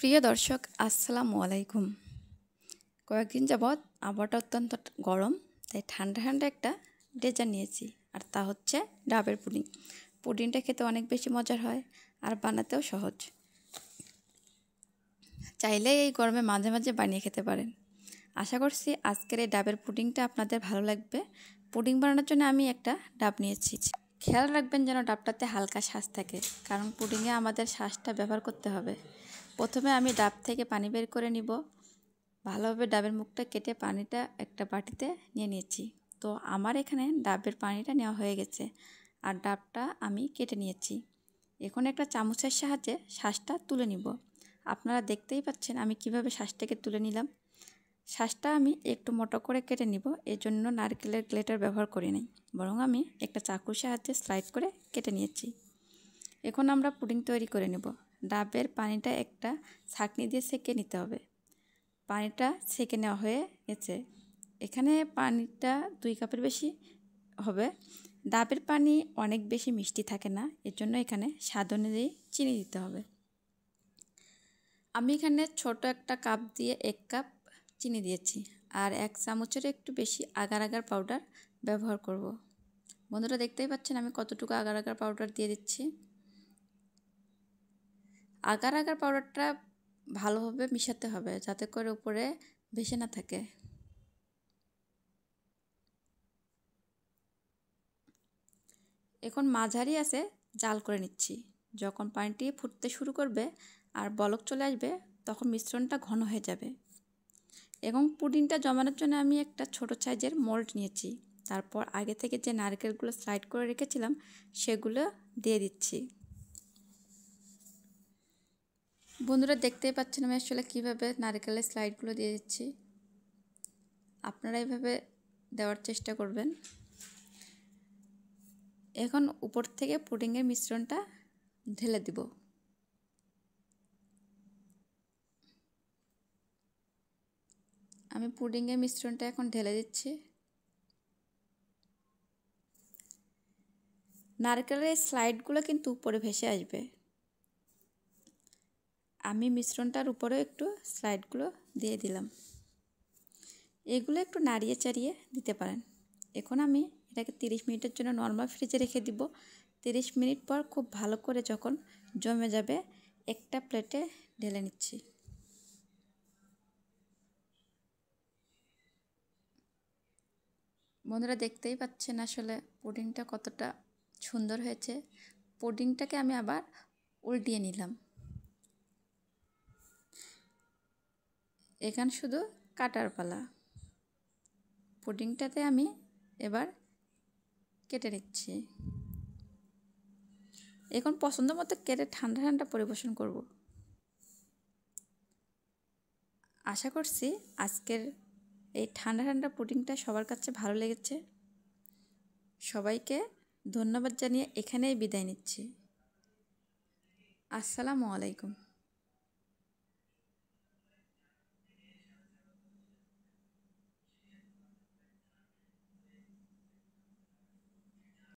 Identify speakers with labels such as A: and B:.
A: প্রিয় দর্শক আসসালামু আলাইকুম। কয়েকদিন যাবৎ আবহাওয়াটা অত্যন্ত গরম, তাই ঠান্ডা ঠান্ডা একটা ডেজার্ট নিয়েছি, আর তা হচ্ছে ডাবের পুডিং। পুডিংটা খেতে অনেক বেশি মজার হয় আর বানাতেও সহজ। চাইলে এই গরমে মাঝে মাঝে বানিয়ে খেতে পারেন। আশা করছি আজকের এই ডাবের পুডিংটা আপনাদের ভালো লাগবে। পুডিং বানানোর জন্য আমি একটা ডাব নিয়েছি। খেয়াল রাখবেন যেন ডাবটাতে হালকা শাঁস থাকে, কারণ পুডিংয়ে আমাদের শাঁসটা ব্যবহার করতে হবে। প্রথমে আমি ডাব থেকে পানি বের করে নিব। ভালোভাবে ডাবের মুখটা কেটে পানিটা একটা বাটিতে নিয়ে নিয়েছি। তো আমার এখানে ডাবের পানিটা নেওয়া হয়ে গেছে, আর ডাবটা আমি কেটে নিয়েছি। এখন একটা চামচের সাহায্যে শাঁসটা তুলে নিব। আপনারা দেখতেই পাচ্ছেন আমি কিভাবে শাঁসটাকে তুলে নিলাম। শাঁসটা আমি একটু মোটা করে কেটে নিব, এজন্য নারকেলের গ্রেটার ব্যবহার করি নাই, বরং আমি একটা চাকুর সাহায্যে স্লাইড করে কেটে নিয়েছি। এখন আমরা পুডিং তৈরি করে নেব। ডাবের পানিটা একটা ছাঁকনি দিয়ে সেঁকে নিতে হবে। পানিটা সেঁকে নেওয়া হয়ে গেছে। এখানে পানিটা 2 কাপের বেশি হবে। ডাবের পানি অনেক বেশি মিষ্টি থাকে না, এর জন্য এখানে স্বাদ অনুযায়ী চিনি দিতে হবে। আমি এখানে ছোট একটা কাপ দিয়ে 1 কাপ চিনি দিয়েছি, আর 1 চামচের একটু বেশি আগার আগার পাউডার ব্যবহার করব। বন্ধুরা দেখতেই পাচ্ছেন আমি কতটুকু আগার আগার পাউডার দিয়ে দিচ্ছি। আগার আগার পাউডারটা ভালোভাবে মিশাতে হবে, যাতে করে উপরে ভেসে না থাকে। এখন মাঝারি আছে জাল করে নিচ্ছি। যখন পানিটি ফুটতে শুরু করবে আর বলক চলে আসবে, তখন মিশ্রণটা ঘন হয়ে যাবে। এবং পুডিংটা জমানোর জন্য আমি একটা ছোট সাইজের মোল্ড নিয়েছি। তারপর আগে থেকে যে নারকেলগুলো স্লাইড করে রেখেছিলাম সেগুলো দিয়ে দিচ্ছি। বন্ধুরা দেখতেই পাচ্ছেন আমি আসলে কীভাবে নারকেলের স্লাইডগুলো দিয়ে দিচ্ছি। আপনারা এইভাবে দেওয়ার চেষ্টা করবেন। এখন উপর থেকে পুডিংয়ের মিশ্রণটা ঢেলে দিব। আমি পুডিংয়ের মিশ্রণটা এখন ঢেলে দিচ্ছি। নারকেলের স্লাইডগুলো কিন্তু উপরে ভেসে আসবে। আমি মিশ্রণটার উপরে একটু স্লাইডগুলো দিয়ে দিলাম। এগুলো একটু নাড়িয়ে চাড়িয়ে দিতে পারেন। এখন আমি এটাকে 30 মিনিটের জন্য নর্মাল ফ্রিজে রেখে দিব। 30 মিনিট পর খুব ভালো করে যখন জমে যাবে, একটা প্লেটে ঢেলে নিচ্ছি। বন্ধুরা দেখতেই পাচ্ছেন আসলে পুডিংটা কতটা সুন্দর হয়েছে। পুডিংটাকে আমি আবার উল্টিয়ে নিলাম। এখানে শুধু কাটার পালা। পুডিংটাতে আমি এবার কেটে নিচ্ছি। এখন পছন্দ মতো কেটে ঠান্ডা ঠান্ডা পরিবেশন করব। আশা করছি আজকের এই ঠান্ডা ঠান্ডা পুডিংটা সবার কাছে ভালো লেগেছে। সবাইকে ধন্যবাদ জানিয়ে এখানেই বিদায় নিচ্ছি। আসসালামু আলাইকুম।